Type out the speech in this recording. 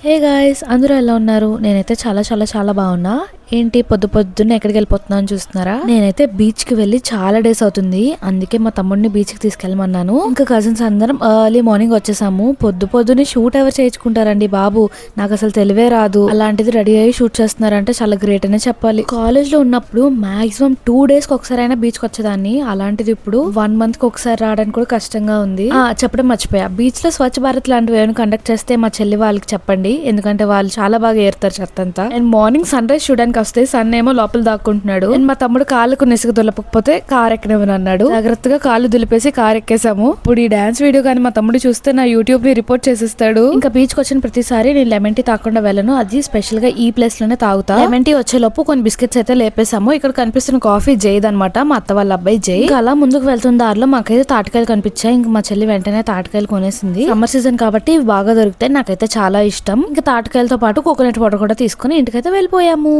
Hey guys, అందరూ ఎలా ఉన్నారు? నేనైతే చాలా చాలా చాలా బాగున్నా. ఏంటి పొద్దున్నే ఎక్కడికి వెళ్ళిపోతున్నా అని చూస్తున్నారా? నేనైతే బీచ్ కి వెళ్ళి చాలా డేస్ అవుతుంది. అందుకే మా తమ్ముడిని బీచ్ కి తీసుకెళ్ళమన్నాను. ఇంకా కజిన్స్ అందరం ఎర్లీ మార్నింగ్ వచ్చేసాము. పొద్దునే షూట్ ఎవరు చేయించుకుంటారండి బాబు, నాకు అసలు తెలివే రాదు. అలాంటిది రెడీ అయ్యి షూట్ చేస్తున్నారంటే చాలా గ్రేట్ అనే చెప్పాలి. కాలేజ్ లో ఉన్నప్పుడు మాక్సిమం 2 days కి ఒకసారి అయినా బీచ్ కి వచ్చేదాన్ని. అలాంటిది ఇప్పుడు 1 month కి ఒకసారి రావడానికి కూడా కష్టంగా ఉంది. చెప్పడం మర్చిపోయా, బీచ్ లో స్వచ్ఛ భారత్ లాంటివి ఏమైనా కండక్ట్ చేస్తే మా చెల్లి వాళ్ళకి చెప్పండి, ఎందుకంటే వాళ్ళు చాలా బాగా ఏరుతారు చెత్తంతా. అండ్ మార్నింగ్ సన్ రైజ్ చూడడానికి వస్తే సన్ ఏమో లోపల దాక్కుంటున్నాడు. అండ్ మా తమ్ముడు కాళ్ళకు నిసుగు దులపకపోతే కార్ ఎక్కనివ్వను అన్నాడు. జాగ్రత్తగా కాళ్ళు దులిపేసి కార్ ఎక్కేసాము. ఇప్పుడు ఈ డాన్స్ వీడియో కానీ మా తమ్ముడు చూస్తే నా యూట్యూబ్ ని రిపోర్ట్ చేసిస్తాడు. ఇంకా బీచ్ కి వచ్చిన ప్రతిసారి నేను లెమన్ టీ తాకుండా వెళ్ళను. అది స్పెషల్ గా ఈ ప్లేస్ లోనే తాగుతా. లెమన్ టీ వచ్చేలోపు కొన్ని బిస్కెట్స్ అయితే లేపేసాము. ఇక్కడ కనిపిస్తున్న కాఫీ జైద్ అనమాట, మా అత్త వాళ్ళ అబ్బాయి జై. ఇంకా అలా ముందుకు వెళ్తున్న దారిలో మాకైతే తాటికాయలు కనిపించాయి. ఇంకా మా చెల్లి వెంటనే తాటికాయలు కొనేసింది. సమ్మర్ సీజన్ కాబట్టి ఇవి బాగా దొరుకుతాయి, నాకైతే చాలా ఇష్టం. ఇంకా తాటికాయలతో పాటు కోకోనట్ వాటర్ కూడా తీసుకుని ఇంటికైతే వెళ్ళిపోయాము.